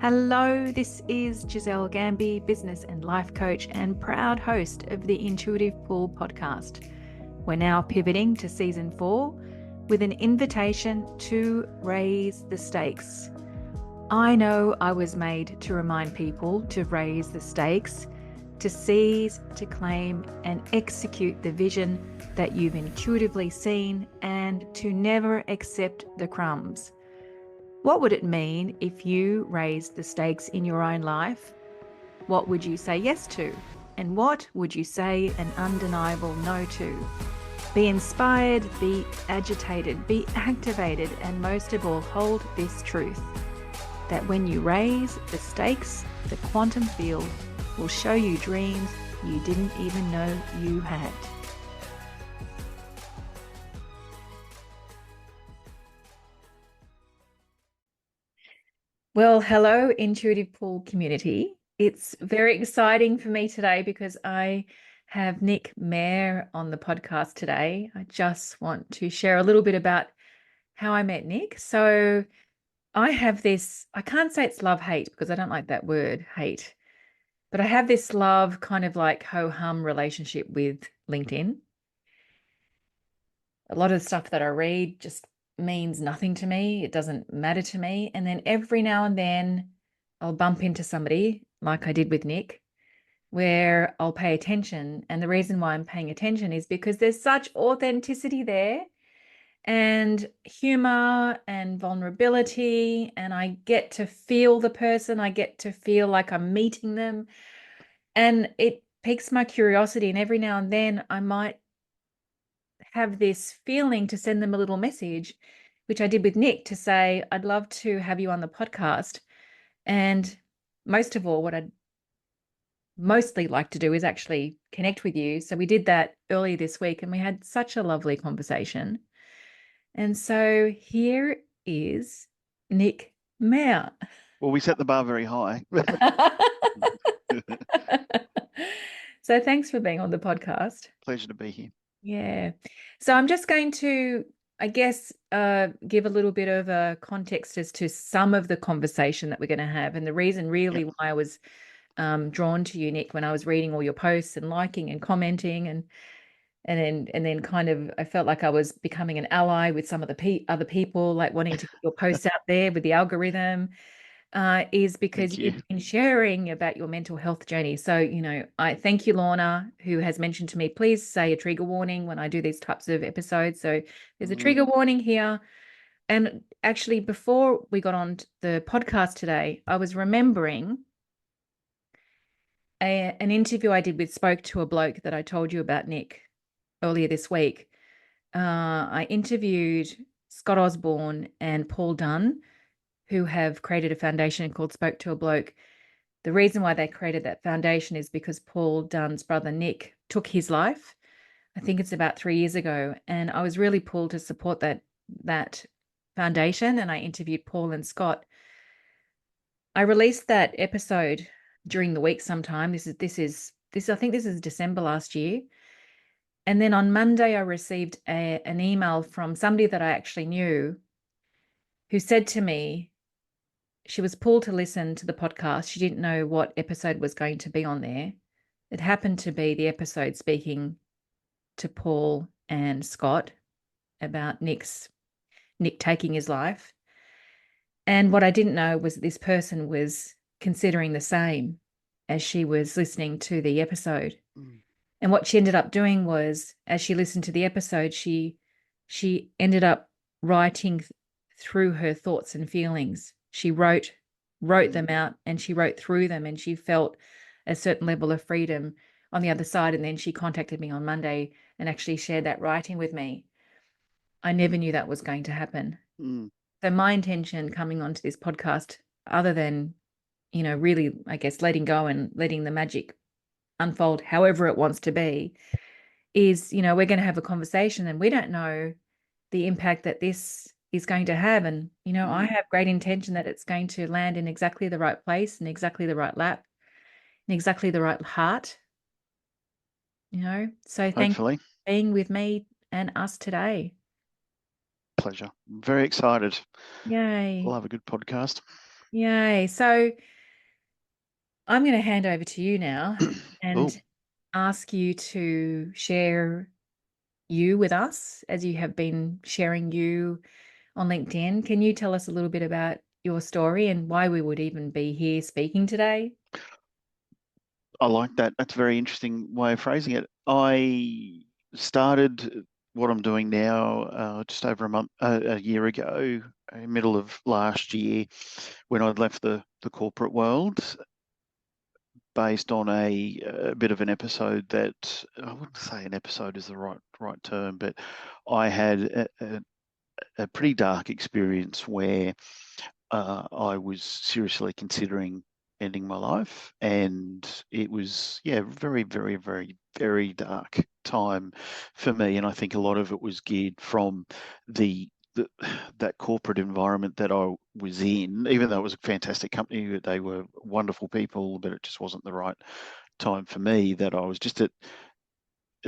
Hello, this is Giselle Gamby, business and life coach and proud host of the Intuitive Pull podcast. We're now pivoting to season 4 with an invitation to raise the stakes. I know I was made to remind people to raise the stakes, to seize, to claim and execute the vision that you've intuitively seen, and to never accept the crumbs. What would it mean if you raised the stakes in your own life? What would you say yes to? And what would you say an undeniable no to? Be inspired, be agitated, be activated, and most of all, hold this truth, that when you raise the stakes, the quantum field will show you dreams you didn't even know you had. Well, hello, Intuitive Pull community. It's very exciting for me today because I have Mair on the podcast today. I just want to share a little bit about how I met Nick. So I have this, I can't say it's love-hate because I don't like that word, hate, but I have this love kind of like ho-hum relationship with LinkedIn. A lot of the stuff that I read just means nothing to me. It doesn't matter to me. And then every now and then I'll bump into somebody like I did with Nick, where I'll pay attention. And the reason why I'm paying attention is because there's such authenticity there and humor and vulnerability. And I get to feel the person. I get to feel like I'm meeting them. And it piques my curiosity. And every now and then I might have this feeling to send them a little message, which I did with Nick, to say, I'd love to have you on the podcast. And most of all, what I'd mostly like to do is actually connect with you. So we did that earlier this week and we had such a lovely conversation. And so here is Mair. Well, we set the bar very high. So thanks for being on the podcast. Pleasure to be here. Yeah. So I'm just going to, I guess, give a little bit of a context as to some of the conversation that we're going to have. And the reason really why I was drawn to you, Nick, when I was reading all your posts and liking and commenting and then kind of I felt like I was becoming an ally with some of the other people, like wanting to get your posts out there with the algorithm. Is because you've been sharing about your mental health journey. So, I thank you, Lorna, who has mentioned to me, please say a trigger warning when I do these types of episodes. So there's a trigger warning here. And actually, before we got on the podcast today, I was remembering an interview I did with Spoke to a Bloke that I told you about, Nick, earlier this week. I interviewed Scott Osborne and Paul Dunn, who have created a foundation called Spoke to a Bloke. The reason why they created that foundation is because Paul Dunn's brother Nick took his life. I think it's about 3 years ago. And I was really pulled to support that foundation. And I interviewed Paul and Scott. I released that episode during the week sometime. I think this is December last year. And then on Monday, I received an email from somebody that I actually knew who said to me, she was pulled to listen to the podcast. She didn't know what episode was going to be on there. It happened to be the episode speaking to Paul and Scott about Nick taking his life. And what I didn't know was that this person was considering the same as she was listening to the episode. And what she ended up doing was, as she listened to the episode, she ended up writing through her thoughts and feelings. She wrote them out and she wrote through them, and she felt a certain level of freedom on the other side. And then she contacted me on Monday and actually shared that writing with me. I never knew that was going to happen. So my intention coming onto this podcast, other than, really, I guess, letting go and letting the magic unfold however it wants to be, is, we're going to have a conversation, and we don't know the impact that this is going to have. And, I have great intention that it's going to land in exactly the right place and exactly the right lap and exactly the right heart, So thank you for being with me and us today. Pleasure. I'm very excited. Yay. We'll have a good podcast. Yay. So I'm going to hand over to you now Oh, and ask you to share you with us as you have been sharing you on LinkedIn. Can you tell us a little bit about your story and why we would even be here speaking today? I like that. That's a very interesting way of phrasing it. I started what I'm doing now just over a year ago, middle of last year, when I'd left the corporate world, based on a bit of an episode that I wouldn't say an episode is the right term, but I had a pretty dark experience where I was seriously considering ending my life, and it was, yeah, very, very, very, very dark time for me. And I think a lot of it was geared from the, the that corporate environment that I was in. Even though it was a fantastic company, they were wonderful people, but it just wasn't the right time for me. That I was just at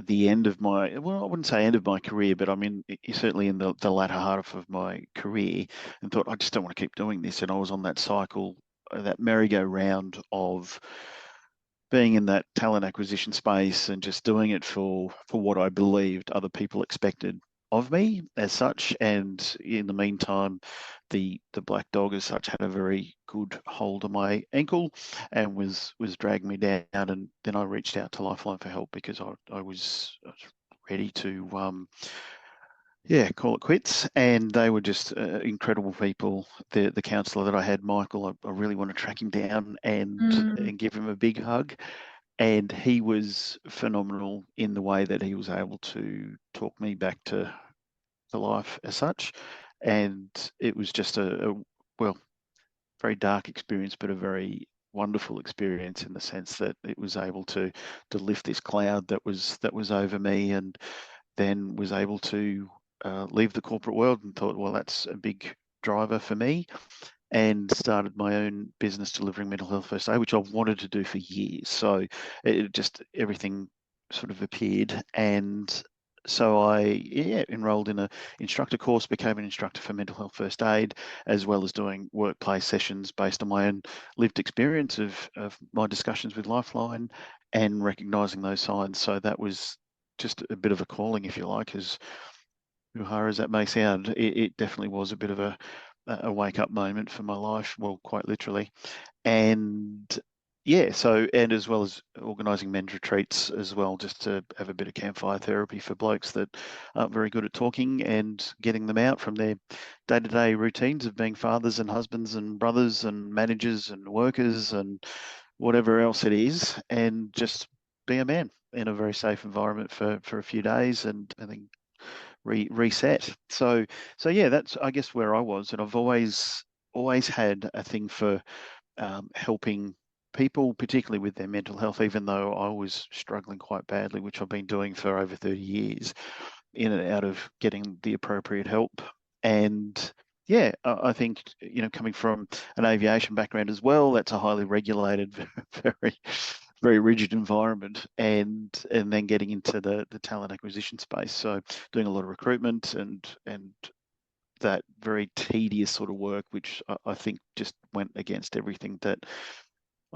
the end of my, well, I wouldn't say end of my career, but I'm certainly in the latter half of my career, and thought I just don't want to keep doing this. And I was on that cycle, that merry-go-round of being in that talent acquisition space and just doing it for what I believed other people expected of me as such. And in the meantime, the black dog as such had a very good hold on my ankle and was dragging me down. And then I reached out to Lifeline for help because I was ready to yeah, call it quits. And they were just incredible people. The counsellor that I had, Michael, I really want to track him down Mm, and give him a big hug. And he was phenomenal in the way that he was able to talk me back to life as such. And it was just well, very dark experience, but a very wonderful experience in the sense that it was able to lift this cloud that was over me, and then was able to leave the corporate world and thought, well, that's a big driver for me, and started my own business delivering mental health first aid, which I've wanted to do for years. So it just everything sort of appeared, and so I enrolled in a instructor course, became an instructor for mental health first aid, as well as doing workplace sessions based on my own lived experience of my discussions with Lifeline and recognizing those signs. So that was just a bit of a calling, if you like, as hard as that may sound. It definitely was a bit of a wake up moment for my life, well, quite literally. And yeah, so, and as well as organising men's retreats as well, just to have a bit of campfire therapy for blokes that aren't very good at talking, and getting them out from their day-to-day routines of being fathers and husbands and brothers and managers and workers and whatever else it is, and just be a man in a very safe environment for a few days, and then reset. So yeah, that's, I guess, where I was. And I've always had a thing for helping people, particularly with their mental health, even though I was struggling quite badly, which I've been doing for over 30 years, in and out of getting the appropriate help. And yeah, I think, coming from an aviation background as well, that's a highly regulated, very, very rigid environment, and then getting into the talent acquisition space. So doing a lot of recruitment and that very tedious sort of work, which I think just went against everything that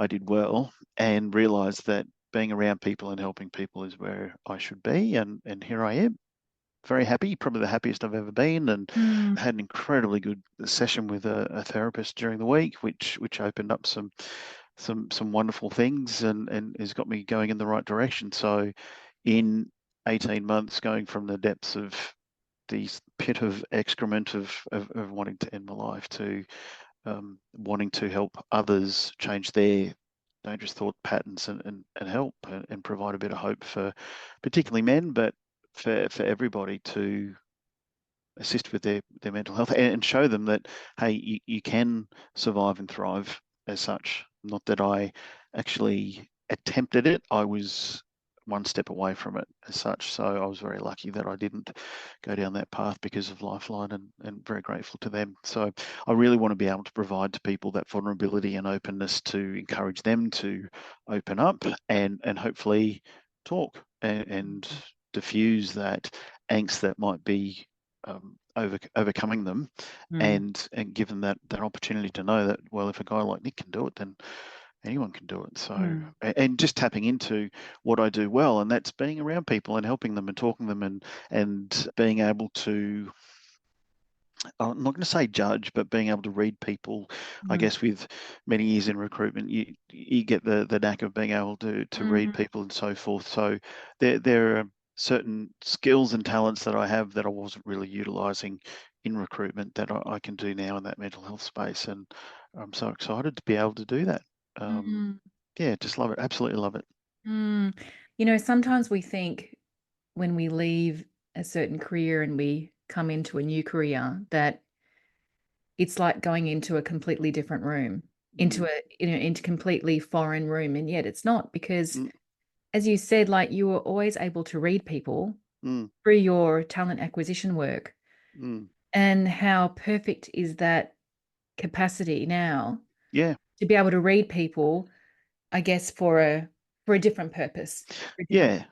I did well, and realized that being around people and helping people is where I should be. And here I am, very happy, probably the happiest I've ever been, and mm, had an incredibly good session with a therapist during the week, which opened up some wonderful things, and has got me going in the right direction. So in 18 months, going from the depths of these pit of excrement of wanting to end my life to wanting to help others change their dangerous thought patterns, and help and provide a bit of hope for particularly men, but for everybody, to assist with their mental health, and show them that, hey, you can survive and thrive as such. Not that I actually attempted it, I was one step away from it as such. So I was very lucky that I didn't go down that path because of Lifeline, and very grateful to them. So I really want to be able to provide to people that vulnerability and openness to encourage them to open up, and hopefully talk and diffuse that angst that might be overcoming them, Mm. and give them that opportunity to know that, well, if a guy like Nick can do it, then anyone can do it. So, Mm. and just tapping into what I do well, and that's being around people and helping them and talking to them, and being able to, I'm not going to say judge, but being able to read people. I Mm. guess with many years in recruitment, you get the knack of being able to read Mm. people and so forth. So there are certain skills and talents that I have that I wasn't really utilizing in recruitment that I can do now in that mental health space, and I'm so excited to be able to do that. Um, Mm. yeah, just love it. Absolutely love it. Mm. You know, sometimes we think when we leave a certain career and we come into a new career that it's like going into a completely different room, into Mm, a into completely foreign room, and yet it's not because, mm, as you said, like you were always able to read people mm, through your talent acquisition work, mm. and how perfect is that capacity now Yeah, to be able to read people, I guess, for a different purpose, for a different. yeah.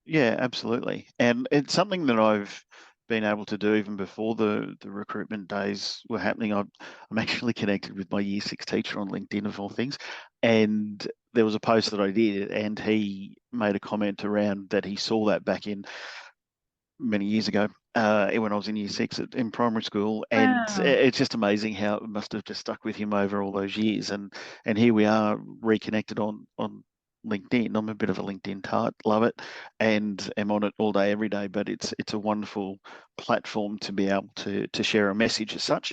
Yeah, absolutely. And it's something that I've been able to do even before the recruitment days were happening. I'm actually connected with my year six teacher on LinkedIn, of all things. And there was a post that I did, and he made a comment around that he saw that back in many years ago, when I was in year six in primary school, and Wow. it's just amazing how it must have just stuck with him over all those years. And here we are reconnected on LinkedIn. I'm a bit of a LinkedIn tart, love it, and am on it all day, every day. But it's a wonderful platform to be able to share a message as such,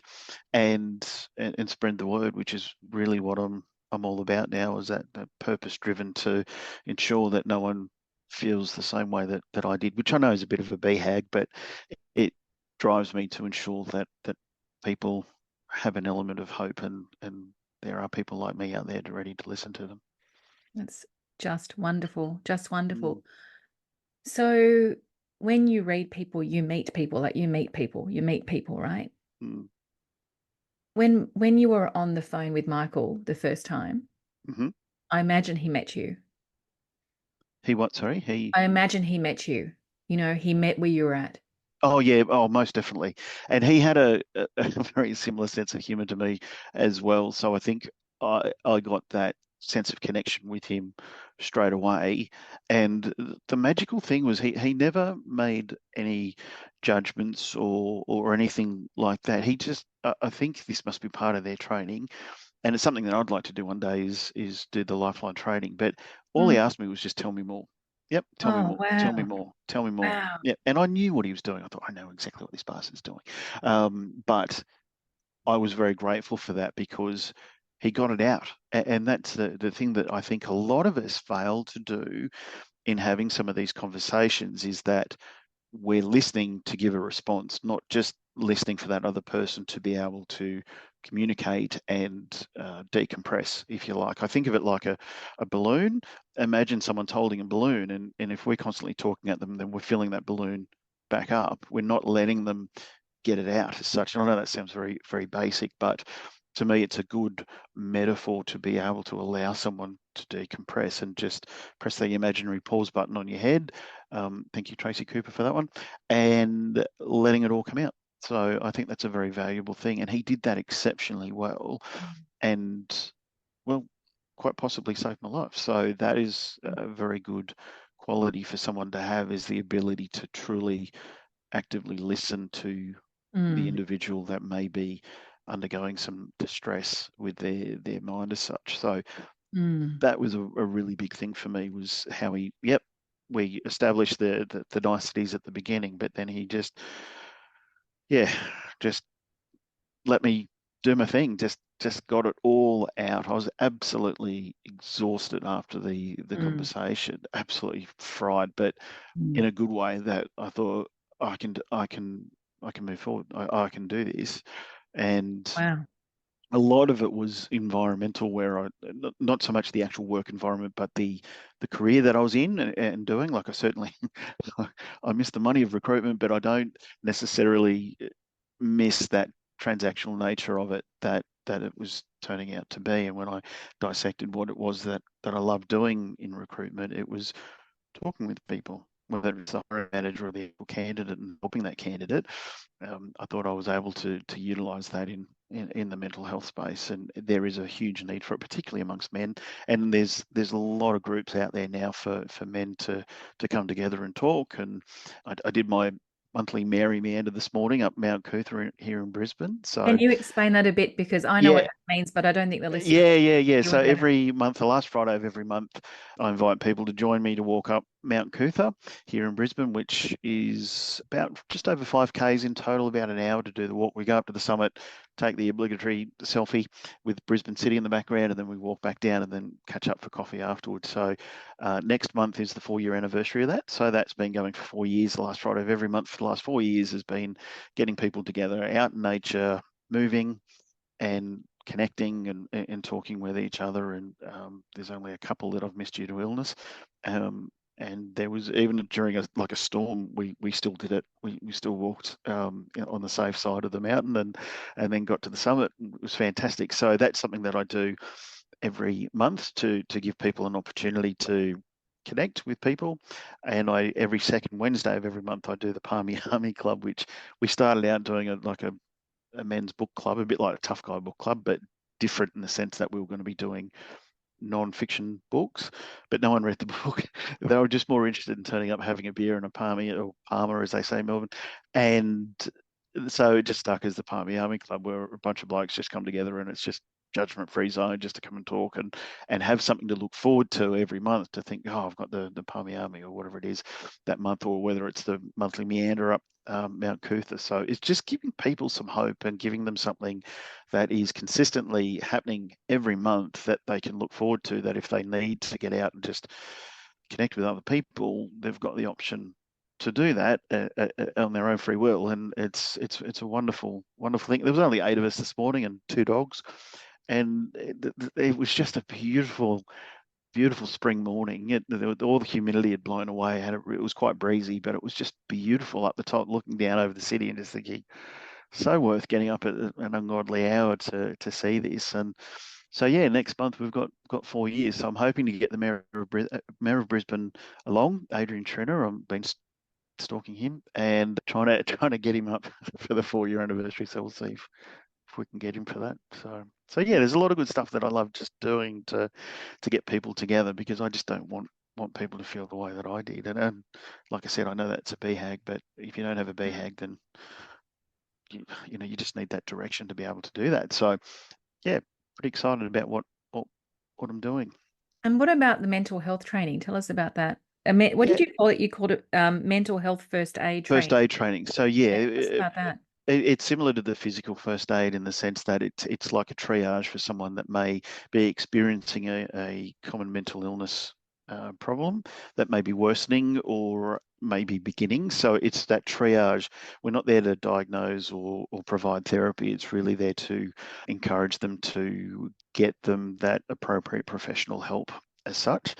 and spread the word, which is really what I'm all about now. Is that purpose driven to ensure that no one feels the same way that I did, which I know is a bit of a BHAG, but it drives me to ensure that people have an element of hope, and there are people like me out there ready to listen to them. That's just wonderful, just Mm, wonderful. So when you read people, you meet people, like you meet people, right? mm, When you were on the phone with Michael the first time, hmm. I imagine he met you. He what? Sorry, he. I imagine he met you. You know, he met where you were at. Oh yeah, oh most definitely. And he had a very similar sense of humor to me as well. So I think I got that sense of connection with him straight away. And the magical thing was he never made any judgments or anything like that. He just I think this must be part of their training, and it's something that I'd like to do one day is do the Lifeline training. But all he Mm. asked me was just tell me more. Yep, tell me Oh, more, tell me wow. more, tell me more. Wow. Yeah, and I knew what he was doing. I thought I know exactly what this bastard's doing. But I was very grateful for that because he got it out, and that's the thing that I think a lot of us fail to do in having some of these conversations is that we're listening to give a response, not just listening for that other person to be able to communicate and decompress, if you like. I think of it like a balloon. Imagine someone's holding a balloon, and if we're constantly talking at them, then we're filling that balloon back up. We're not letting them get it out as such. And I know that sounds very, very basic, but to me, it's a good metaphor to be able to allow someone to decompress and just press the imaginary pause button on your head. Thank you, Tracy Cooper, for that one, and letting it all come out. So I think that's a very valuable thing. And he did that exceptionally well, and well, quite possibly saved my life. So that is a very good quality for someone to have, is the ability to truly actively listen to the Mm. individual that may be undergoing some distress with their mind as such. So Mm. that was a really big thing for me, was how he, yep, we established the niceties at the beginning, but then he just, yeah, just let me do my thing, just got it all out. I was absolutely exhausted after the Mm. conversation, absolutely fried, but in Mm. a good way, that I thought I can move forward. I can do this. And Wow. a lot of it was environmental, where I, not so much the actual work environment, but the career that I was in and doing. Like, I certainly I miss the money of recruitment, but I don't necessarily miss that transactional nature of it that it was turning out to be. And when I dissected what it was that I loved doing in recruitment, it was talking with people, whether it's the hiring manager or the actual candidate and helping that candidate, I thought I was able to utilise that in the mental health space, and there is a huge need for it, particularly amongst men. And there's a lot of groups out there now for men to come together and talk. And I did my monthly Mary Meander this morning up Mount Cootha here in Brisbane. Can So you explain that a bit? Because I know what yeah, that means, but I don't think the listeners yeah. you So about it. every month, the last Friday of every month, I invite people to join me to walk up Mount Cootha here in Brisbane, which is about just over 5Ks in total, about an hour to do the walk. We go up to the summit, take the obligatory selfie with Brisbane City in the background, and then we walk back down and then catch up for coffee afterwards. So next month is the 4-year anniversary of that. So that's been going for 4 years. The last Friday of every month for the last 4 years has been getting people together out in nature, moving and connecting and talking with each other. And there's only a couple that I've missed due to illness. And there was, even during a storm, we still did it. We still walked on the safe side of the mountain and then got to the summit. It was fantastic. So that's something that I do every month to give people an opportunity to connect with people. And every second Wednesday of every month I do the Palmy Army Club, which we started out doing a men's book club, a bit like a tough guy book club, but different in the sense that we were going to be doing non-fiction books, but no one read the book. They were just more interested in turning up, having a beer and a palmy, or palmer, as they say in Melbourne. And so it just stuck as the Palmy Army Club, where a bunch of blokes just come together, and it's just judgment-free zone, just to come and talk and have something to look forward to every month, to think, oh, I've got the Palmy Army or whatever it is that month, or whether it's the monthly meander up Mount Cootha. So it's just giving people some hope and giving them something that is consistently happening every month that they can look forward to, that if they need to get out and just connect with other people, they've got the option to do that on their own free will. And it's a wonderful thing. There was only 8 of us this morning and 2 dogs, and it was just a beautiful spring morning. All the humidity had blown away, and it was quite breezy, but it was just beautiful up the top, looking down over the city and just thinking, so worth getting up at an ungodly hour to see this. And so yeah, next month we've got 4 years. So I'm hoping to get the Mayor of Brisbane along, Adrian Trenner. I've been stalking him and trying to get him up for the 4-year anniversary. So we'll see if we can get him for that. So yeah, there's a lot of good stuff that I love just doing to get people together, because I just don't want people to feel the way that I did. And like I said, I know that's a BHAG, but if you don't have a BHAG, then you just need that direction to be able to do that. So yeah, pretty excited about what I'm doing. And what about the mental health training? Tell us about that. What did Yeah, you call it? You called it mental health first aid first training. aid training. So yeah, Yeah, tell us about that. it's similar to the physical first aid in the sense that it's like a triage for someone that may be experiencing a common mental illness problem that may be worsening or maybe beginning. So it's that triage. We're not there to diagnose or provide therapy. It's really there to encourage them to get them that appropriate professional help as such.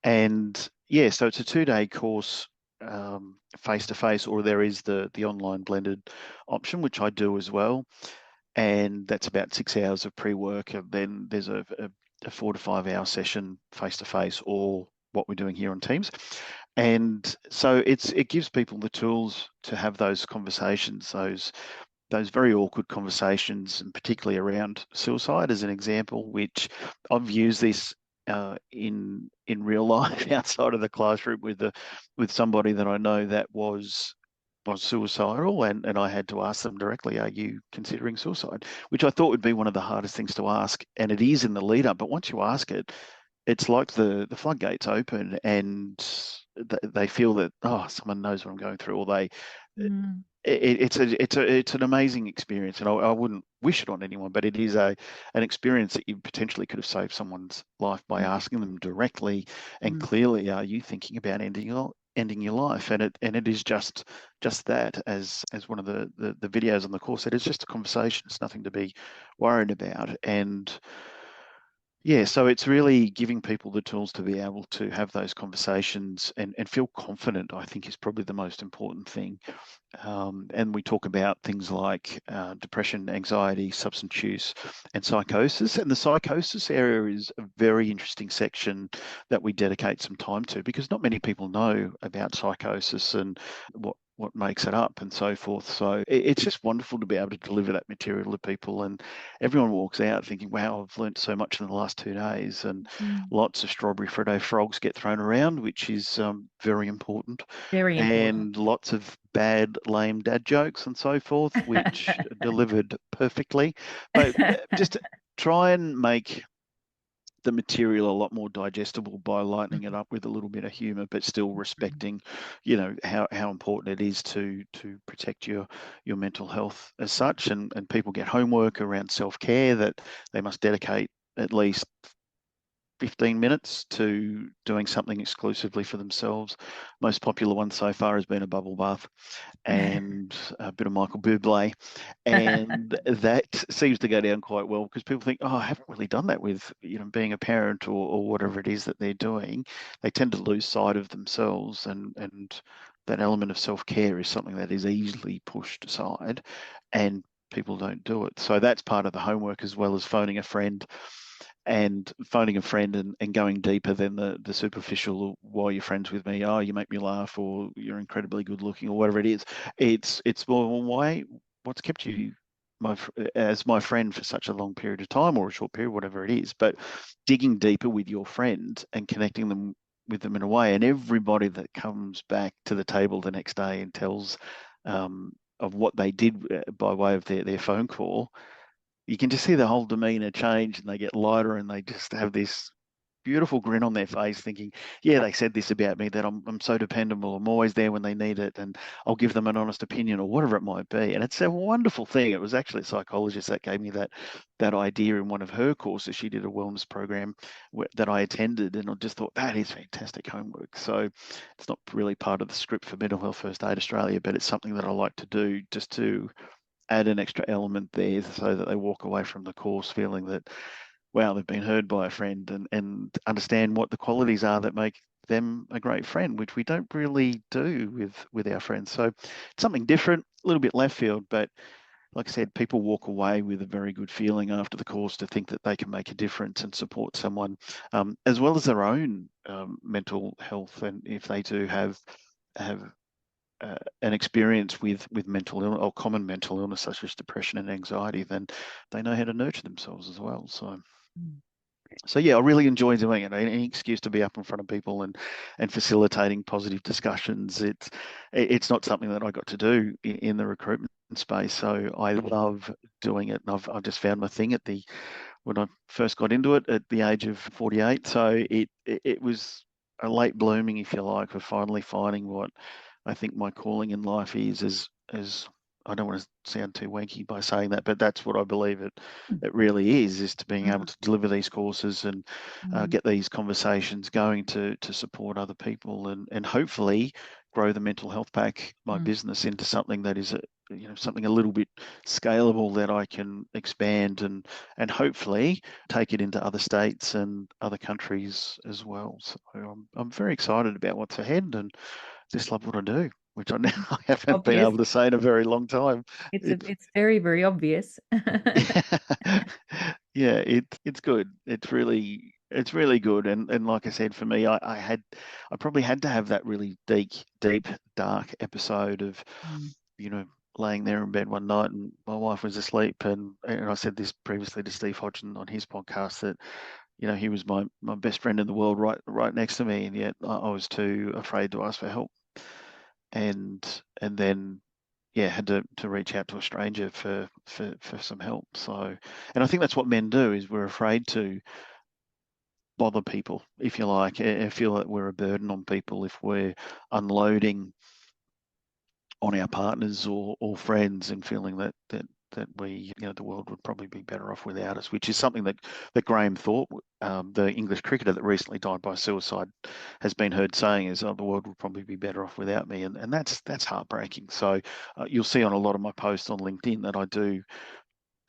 And yeah, so it's a 2-day course, face to face, or there is the online blended option, which I do as well. And that's about 6 hours of pre-work, and then there's a 4 to 5 hour session face to face, or what we're doing here on Teams. And so it gives people the tools to have those conversations, those very awkward conversations, and particularly around suicide as an example, which I've used this in real life outside of the classroom with somebody that I know that was suicidal, and I had to ask them directly, are you considering suicide? Which I thought would be one of the hardest things to ask, and it is in the lead up, but once you ask it, it's like the floodgates open, and they feel that, oh, someone knows what I'm going through, or Mm, it's an amazing experience, and I wouldn't wish it on anyone, but it is an experience that you potentially could have saved someone's life by mm, asking them directly and mm. clearly, are you thinking about ending your life? And it is just that, as one of the videos on the course said, it's just a conversation. It's nothing to be worried about. And Yeah, so it's really giving people the tools to be able to have those conversations and feel confident, I think, is probably the most important thing. And we talk about things like depression, anxiety, substance use, and psychosis. And the psychosis area is a very interesting section that we dedicate some time to, because not many people know about psychosis and what makes it up and so forth. So it's just wonderful to be able to deliver that material to people, and everyone walks out thinking, wow, I've learnt so much in the last 2 days, and Mm. lots of strawberry Freddo frogs get thrown around, which is very important, Very important. and lots of bad, lame dad jokes and so forth, which delivered perfectly. But just try and make the material a lot more digestible by lightening it up with a little bit of humor, but still respecting, how important it is to protect your mental health as such. And people get homework around self-care that they must dedicate at least 15 minutes to doing something exclusively for themselves. Most popular one so far has been a bubble bath and a bit of Michael Bublé. And that seems to go down quite well, because people think, oh, I haven't really done that with, being a parent, or whatever it is that they're doing. They tend to lose sight of themselves, and that element of self-care is something that is easily pushed aside, and people don't do it. So that's part of the homework, as well as phoning a friend and going deeper than the superficial, why you're friends with me, oh, you make me laugh, or you're incredibly good looking, or whatever it is. It's more, well, what's kept you as my friend for such a long period of time, or a short period, whatever it is. But digging deeper with your friend and connecting them with them in a way. And everybody that comes back to the table the next day and tells of what they did by way of their phone call, you can just see the whole demeanor change, and they get lighter, and they just have this beautiful grin on their face, thinking, yeah, they said this about me, that I'm so dependable, I'm always there when they need it, and I'll give them an honest opinion, or whatever it might be. And it's a wonderful thing. It was actually a psychologist that gave me that idea in one of her courses. She did a wellness program that I attended, and I just thought, that is fantastic homework. So it's not really part of the script for Mental Health First Aid Australia, but it's something that I like to do, just to add an extra element there, so that they walk away from the course feeling that, wow, they've been heard by a friend, and understand what the qualities are that make them a great friend, which we don't really do with our friends. So it's something different, a little bit left field, but like I said, people walk away with a very good feeling after the course, to think that they can make a difference and support someone, as well as their own mental health. And if they do have an experience with mental illness, or common mental illness such as depression and anxiety, then they know how to nurture themselves as well. So yeah, I really enjoy doing it. Any excuse to be up in front of people and facilitating positive discussions. It's not something that I got to do in the recruitment space, so I love doing it. And I've just found my thing when I first got into it at the age of 48. So it was a late blooming, if you like, for finally finding what I think my calling in life is. As I don't want to sound too wanky by saying that, but that's what I believe it really is to being able Mm, to deliver these courses and mm, get these conversations going to support other people, and hopefully grow the mental health pack, my mm. business, into something that is something a little bit scalable, that I can expand and hopefully take it into other states and other countries as well. So I'm very excited about what's ahead, and just love what I do, which I haven't been Obvious. able to say in a very long time. It's It's very, very obvious. yeah, it's good. It's really good. And like I said, for me, I probably had to have that really deep, dark episode of, Mm, you know, laying there in bed one night, and my wife was asleep, and I said this previously to Steve Hodgson on his podcast, that he was my best friend in the world, right next to me, and yet I was too afraid to ask for help. And then, yeah, had to reach out to a stranger for some help. So, and I think that's what men do, is we're afraid to bother people, if you like, and feel that we're a burden on people if we're unloading on our partners or friends, and feeling that we, the world would probably be better off without us, which is something that Graham Thorpe, the English cricketer that recently died by suicide, has been heard saying, is, oh, the world would probably be better off without me. And that's heartbreaking. So you'll see on a lot of my posts on LinkedIn that I do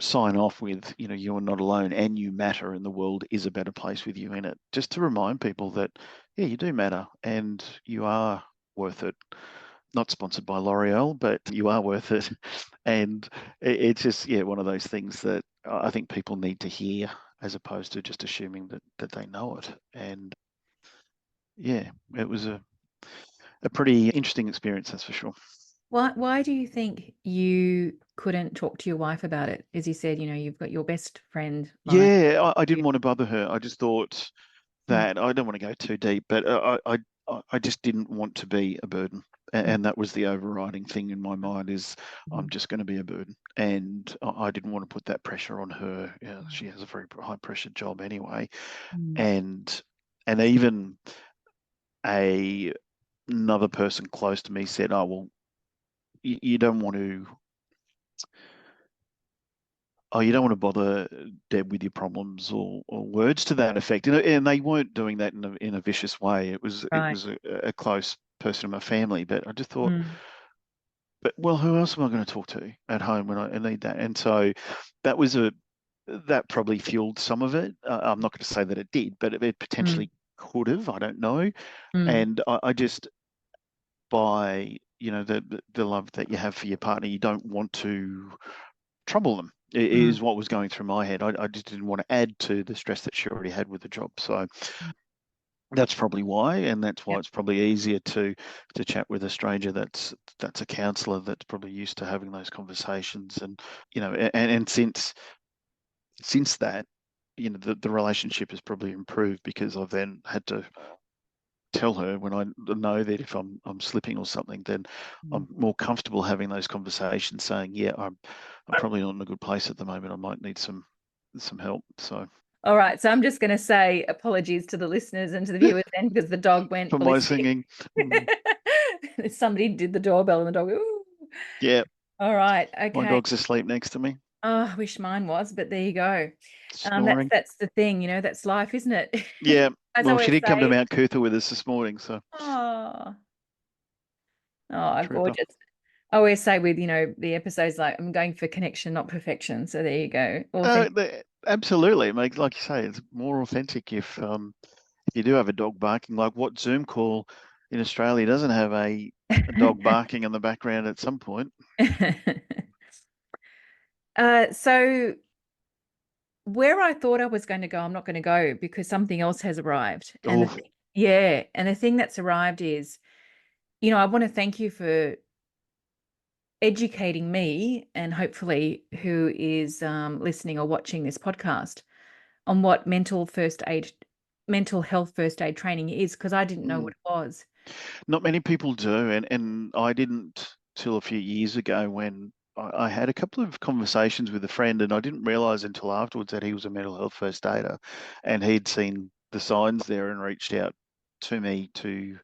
sign off with, you're not alone and you matter and the world is a better place with you in it. Just to remind people that, yeah, you do matter and you are worth it. Not sponsored by L'Oreal, but you are worth it. And it's just, yeah, one of those things that I think people need to hear as opposed to just assuming that they know it. And yeah, it was a pretty interesting experience, that's for sure. Why do you think you couldn't talk to your wife about it? As you said, you've got your best friend lying. Yeah, I didn't want to bother her. I just thought Mm, that I don't want to go too deep, but I just didn't want to be a burden. mm, And that was the overriding thing in my mind is I'm mm, just going to be a burden. And I didn't want to put that pressure on her. She has a very high pressure job anyway. mm, And even a another person close to me said, "Oh well, you don't want to." Oh, you don't want to bother Deb with your problems or words to that effect. And they weren't doing that in a vicious way. It right. was a close person in my family, but I just thought, Mm, but well, who else am I going to talk to at home when I need that? And so that was that probably fueled some of it. I'm not going to say that it did, but it mm, potentially could have. I don't know. mm, And I just by the love that you have for your partner, you don't want to trouble them mm, is what was going through my head. I just didn't want to add to the stress that she already had with the job. So mm. that's probably why, and that's why Yep. it's probably easier to chat with a stranger that's a counsellor that's probably used to having those conversations. And and since that, the relationship has probably improved because I've then had to tell her when I know that if I'm slipping or something, then I'm Mm. more comfortable having those conversations, saying, "Yeah, I'm probably not in a good place at the moment. I might need some help." So All right. So I'm just going to say apologies to the listeners and to the viewers then because the dog went for my ballistic. singing, Somebody did the doorbell and the dog. Ooh. yeah, All right. my Okay. dog's asleep next to me, Oh, I wish mine was, but there you go. That's snoring. that's the thing, that's life, isn't it? Yeah, As I well, she always did come to say, Mount Cootha with us this morning, so oh, oh, trooper. gorgeous. I always say with, the episodes like I'm going for connection, not perfection. So there you go. Authentic. Absolutely, mate. Like you say, it's more authentic if you do have a dog barking. Like what Zoom call in Australia doesn't have a dog barking in the background at some point. So where I thought I was going to go, I'm not going to go because something else has arrived. And Oh, yeah, and the thing that's arrived is, I want to thank you for educating me and hopefully who is listening or watching this podcast on what mental health first aid training is because I didn't know mm. what it was. Not many people do, and I didn't till a few years ago when I had a couple of conversations with a friend, and I didn't realise until afterwards that he was a mental health first aider, and he'd seen the signs there and reached out to me to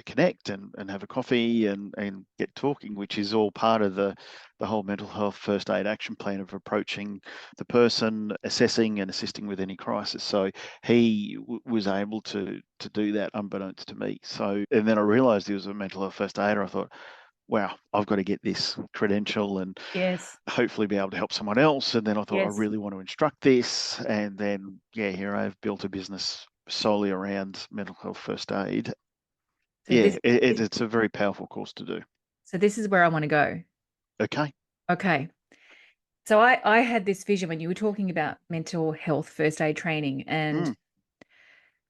connect and have a coffee and get talking, which is all part of the whole mental health first aid action plan of approaching the person, assessing and assisting with any crisis. So he was able to do that unbeknownst to me. So, and then I realised he was a mental health first aider. I thought, wow, I've got to get this credential and Yes, hopefully be able to help someone else. And then I thought, I yes. really want to instruct this. And then, yeah, here I've built a business solely around mental health first aid. So Yeah, it's a very powerful course to do. this is where I want to go. Okay. Okay. So I had this vision when you were talking about mental health first aid training, and Mm,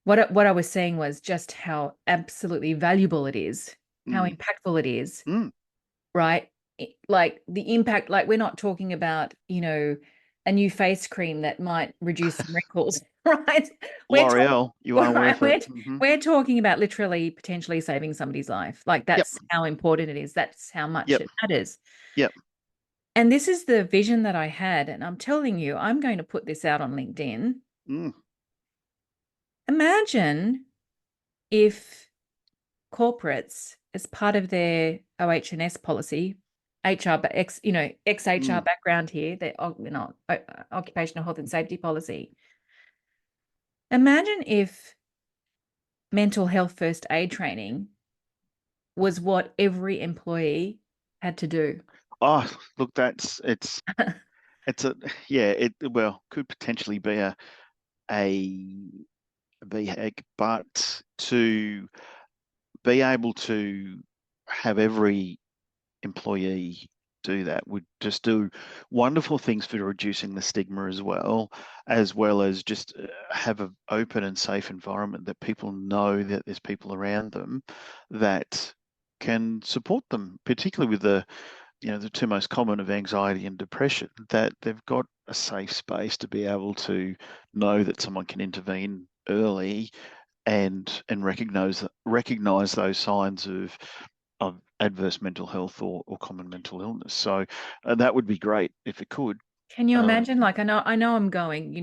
what I was saying was just how absolutely valuable it is, how mm, impactful it is, mm. right? Like the impact, like we're not talking about, a new face cream that might reduce some wrinkles, right? We're talking L'Oreal, you are right, worth it. we're talking about literally potentially saving somebody's life. Like Yep, that's how important it is. That's how much yep, it matters. yep. And this is the vision that I had. And I'm telling you, I'm going to put this out on LinkedIn. Mm, Imagine if corporates, as part of their OH&S policy, HR, ex-HR mm. background here, their occupational health and safety policy. Imagine if mental health first aid training was what every employee had to do. Oh, look, that's it's it's a yeah, it well could potentially be a VHAG, but to be able to have every employee do that would just do wonderful things for reducing the stigma as well as just have an open and safe environment that people know that there's people around them that can support them, particularly with the two most common of anxiety and depression, that they've got a safe space to be able to know that someone can intervene early and recognize those signs of adverse mental health or common mental illness. So that would be great if it could. Can you Um, imagine? Like, I know I'm going, to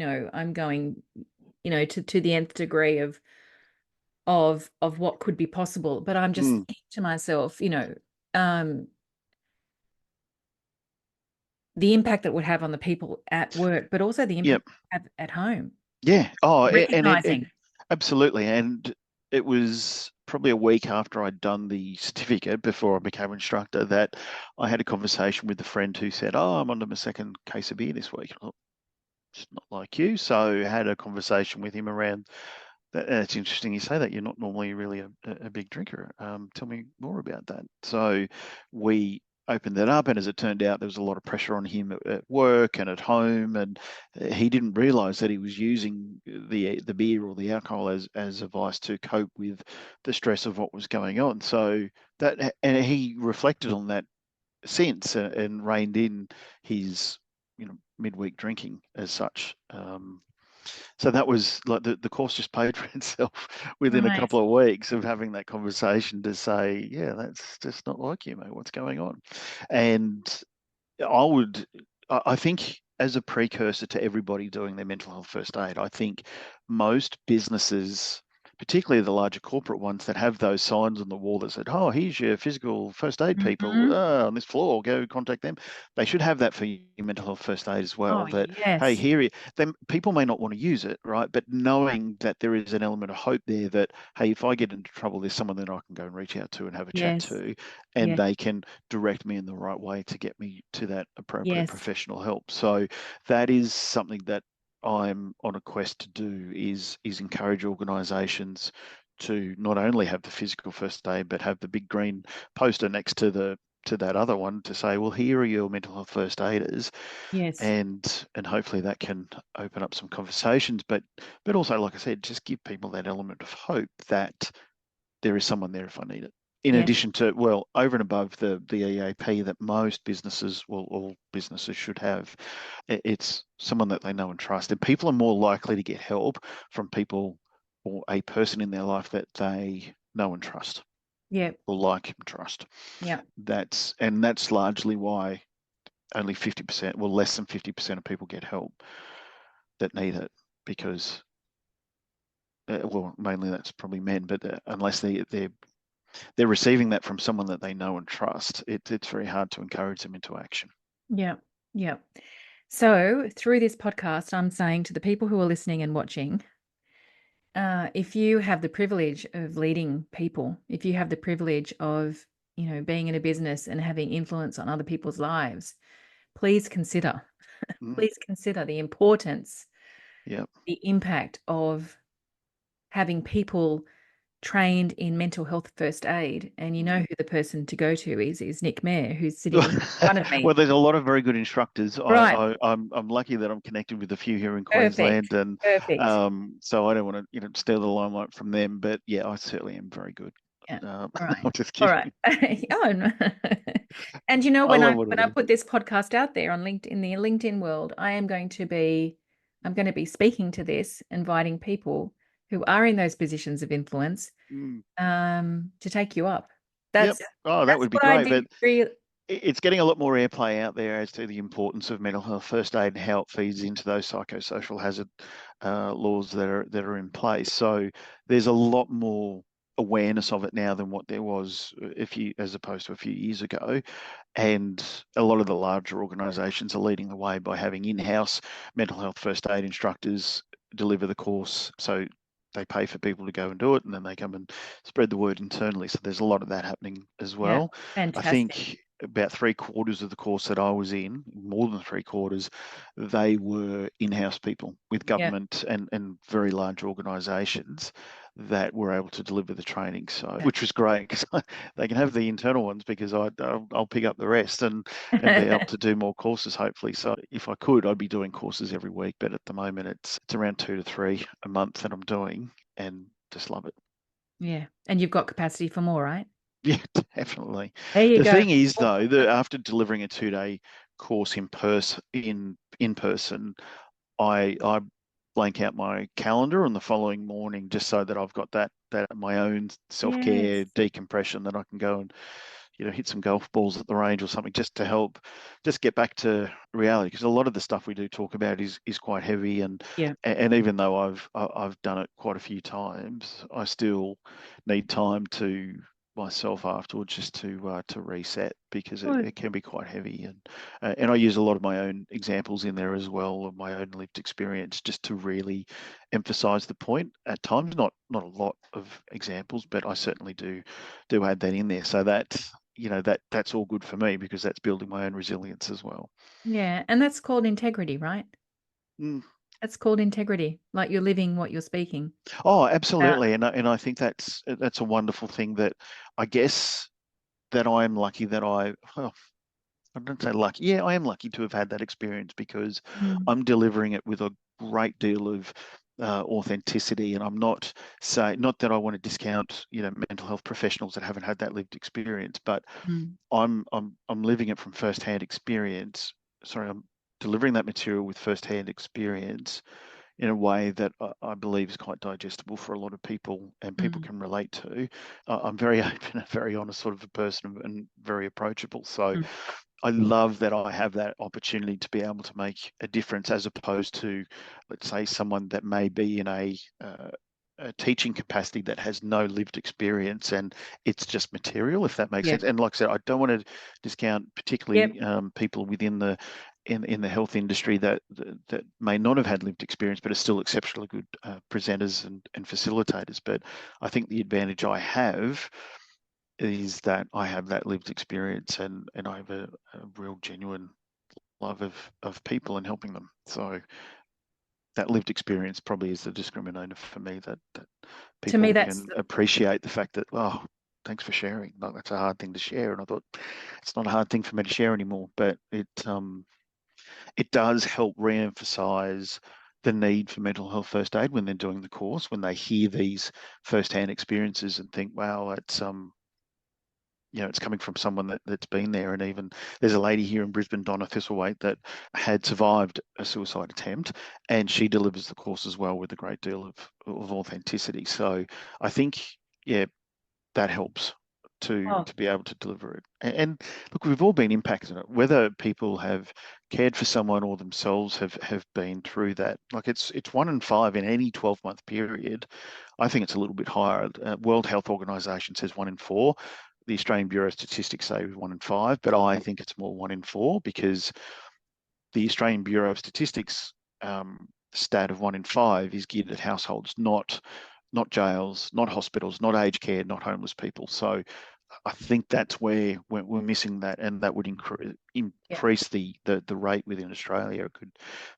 the nth degree of what could be possible, but I'm just mm, thinking to myself, um, the impact that would have on the people at work, but also the yep. impact it would have at home. Yeah. Oh, and it Recognizing. absolutely. And it was probably a week after I'd done the certificate before I became instructor that I had a conversation with a friend who said, "Oh, I'm on to my second case of beer this week." I thought, it's not like you. So I had a conversation with him around that. It's interesting you say that. You're not normally really a big drinker. Tell me more about that. So we opened that up, and as it turned out, there was a lot of pressure on him at work and at home, and he didn't realise that he was using the beer or the alcohol as a vice to cope with the stress of what was going on. So that, and he reflected on that since and reined in his midweek drinking as such. So that was like the course just paid for itself within a Right. couple of weeks of having that conversation to say, yeah, that's just not like you, mate. What's going on? And I would, I think, as a precursor to everybody doing their mental health first aid, I think most businesses, particularly the larger corporate ones that have those signs on the wall that said, "Oh, here's your physical first aid people Hmm. on this floor. Go contact them." They should have that for your mental health first aid as Oh, well. That hey, yes. then people may not want to use it, right? But knowing that there is an element of hope there that hey, if I get into trouble, there's someone that I can go and reach out to and have a chat Yes. to, and Yes. they can direct me in the right way to get me to that appropriate Yes. professional help. So that is something that I'm on a quest to do is encourage organisations to not only have the physical first aid but have the big green poster next to that other one to say, well, here are your mental health first aiders, Yes. and hopefully that can open up some conversations, but also, like I said, just give people that element of hope that there is someone there if I need it. In Yes. addition to, well, over and above the EAP that most businesses, well, all businesses should have, it's someone that they know and trust. And people are more likely to get help from people or a person in their life that they know and trust Yeah. or like and trust. Yeah. That's largely why only 50%, well, less than 50% of people get help that need it because, well, mainly that's probably men, but unless they're receiving that from someone that they know and trust, it's very hard to encourage them into action. Yeah. Yeah. So through this podcast, I'm saying to the people who are listening and watching, if you have the privilege of leading people, if you have the privilege of, being in a business and having influence on other people's lives, please consider, Mm, please consider the importance, yeah. the impact of having people trained in mental health first aid. And you know Mm. who the person to go to is Nick Mair, who's sitting in front of me. Well, there's a lot of very good instructors. Right. I'm lucky that I'm connected with a few here in Perfect. Queensland, and Perfect. so I don't want to steal the limelight from them. But yeah, I certainly am very good. Yeah. Um, All right. I'm just All right. kidding. Oh, no. And I when love I what when I I do. put this podcast out there on LinkedIn, in the LinkedIn world, I'm going to be speaking to this, inviting people who are in those positions of influence, Mm, to take you up. yep. That's Oh, that that's would be what I great. did. But it's getting a lot more airplay out there as to the importance of mental health first aid and how it feeds into those psychosocial hazard laws that are in place. So there's a lot more awareness of it now than what there was as opposed to a few years ago. And a lot of the larger organisations are leading the way by having in-house mental health first aid instructors deliver the course. So they pay for people to go and do it, and then they come and spread the word internally. So there's a lot of that happening as Yeah, well. I think fantastic. about 3/4 of the course that I was in, more than 3/4, they were in-house people with Yeah. government and very large organisations that were able to deliver the training. So, which was great because they can have the internal ones because I'll pick up the rest and be able to do more courses hopefully. So, if I could, I'd be doing courses every week, but at the moment it's around 2 to 3 a month that I'm doing, and just love it. Yeah. And you've got capacity for more, right? Yeah, definitely. There you The go. thing is, though, that after delivering a 2-day course in person, I blank out my calendar on the following morning just so that I've got that my own self-care Yes. decompression that I can go and hit some golf balls at the range or something just to help just get back to reality, because a lot of the stuff we do talk about is quite heavy, Yeah. and even though I've done it quite a few times, I still need time to myself afterwards just to reset, because it, Good. it can be quite heavy, and I use a lot of my own examples in there as well, of my own lived experience, just to really emphasize the point at times. Not a lot of examples, but I certainly do add that in there, so that's all good for me, because that's building my own resilience as well. Yeah. And that's called integrity, right? Mm. That's called integrity. Like you're living what you're speaking Oh, about. absolutely, and I think that's a wonderful thing, that I guess that I'm lucky that well, I don't say lucky. Yeah, I am lucky to have had that experience, because Mm, I'm delivering it with a great deal of authenticity, and I'm not that I want to discount mental health professionals that haven't had that lived experience, but mm, I'm living it from first-hand experience. Sorry, I'm delivering that material with first-hand experience in a way that I believe is quite digestible for a lot of people, and people mm, can relate to. I'm very open and very honest sort of a person, and very approachable. So mm. I love that I have that opportunity to be able to make a difference, as opposed to, let's say, someone that may be in a teaching capacity that has no lived experience, and it's just material, if that makes Yeah. sense. And like I said, I don't want to discount Yep. particularly people within the in the health industry that may not have had lived experience, but are still exceptionally good presenters and facilitators. But I think the advantage I have is that I have that lived experience, and I have a real genuine love of people and helping them. So that lived experience probably is the discriminator for me, that To me, people that's can appreciate the fact that, oh, thanks for sharing. Like, that's a hard thing to share. And I thought, it's not a hard thing for me to share anymore, but it does help re-emphasize the need for mental health first aid when they're doing the course, when they hear these first-hand experiences and think, wow, it's coming from someone that's been there. And even there's a lady here in Brisbane, Donna Thistlewaite, that had survived a suicide attempt, and she delivers the course as well with a great deal of authenticity. So I think, yeah, that helps to oh, to be able to deliver it. And look, we've all been impacted on it, whether people have cared for someone or themselves have been through that. Like, it's 1 in 5 in any 12-month period. I think it's a little bit higher. World Health Organization says 1 in 4. The Australian Bureau of Statistics say 1 in 5, but I think it's more 1 in 4, because the Australian Bureau of Statistics stat of 1 in 5 is geared at households, not jails, not hospitals, not aged care, not homeless people. So I think that's where we're missing that, and that would yeah. increase the rate within Australia. It could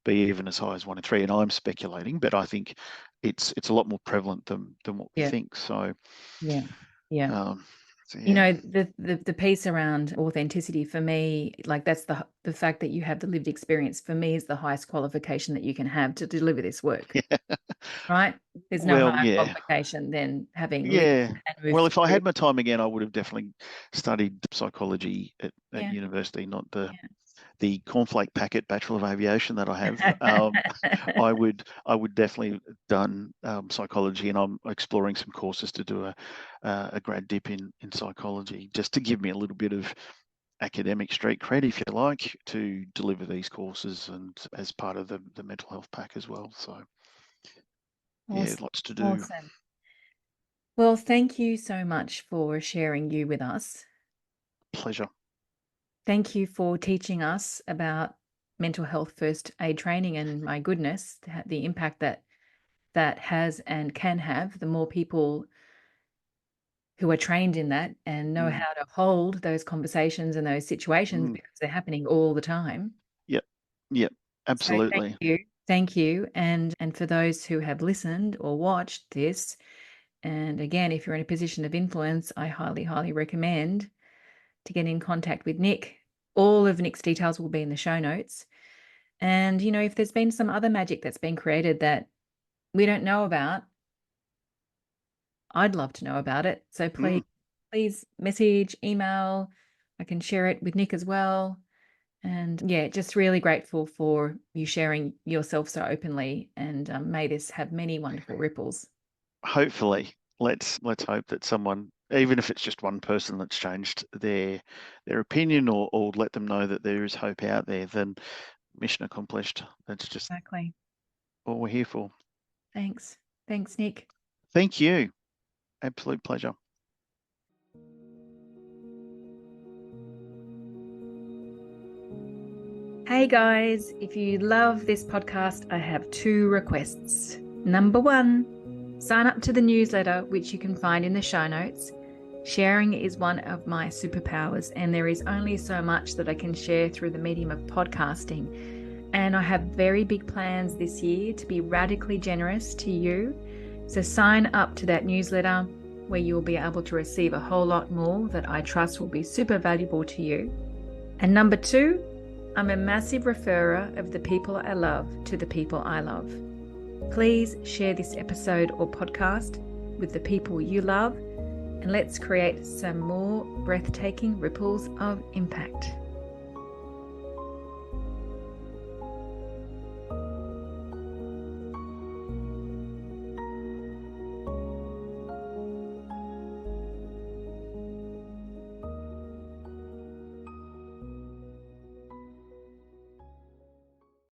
be even as high as 1 in 3, and I'm speculating, but I think it's a lot more prevalent than what we Yeah. think. So, Yeah. Yeah. um, You yeah, know, the piece around authenticity for me, like that's the fact that you have the lived experience for me is the highest qualification that you can have to deliver this work, yeah. right? There's no Well, higher yeah. qualification than having lived Yeah. and Well, moved if I through. had my time again, I would have definitely studied psychology at Yeah. university, not the cornflake packet Bachelor of Aviation that I have. I would definitely done psychology, and I'm exploring some courses to do a grad dip in psychology, just to give me a little bit of academic street cred, if you like, to deliver these courses, and as part of the mental health pack as well. So yeah, Awesome. lots to do. Awesome. Well, thank you so much for sharing you with us. Pleasure. Thank you for teaching us about mental health first aid training, and my goodness, the impact that has and can have. The more people who are trained in that and know how to hold those conversations and those situations because they're happening all the time. Yep. Yep. So thank Absolutely. you. Thank you. And for those who have listened or watched this, and again, if you're in a position of influence, I highly, highly recommend to get in contact with Nick. All of Nick's details will be in the show notes. And, you know, if there's been some other magic that's been created that we don't know about, I'd love to know about it. So please message, email. I can share it with Nick as well. And yeah, just really grateful for you sharing yourself so openly. And may this have many wonderful ripples. Hopefully, let's hope that someone, even if it's just one person that's changed their opinion, or let them know that there is hope out there, then mission accomplished. That's just Exactly. what we're here for. Thanks. Thanks, Nick. Thank you. Absolute pleasure. Hey guys, if you love this podcast, I have 2 requests. Number 1, sign up to the newsletter, which you can find in the show notes. Sharing is one of my superpowers, and there is only so much that I can share through the medium of podcasting. And I have very big plans this year to be radically generous to you. So sign up to that newsletter where you'll be able to receive a whole lot more that I trust will be super valuable to you. And number 2, I'm a massive referrer of the people I love to the people I love. Please share this episode or podcast with the people you love, and let's create some more breathtaking ripples of impact.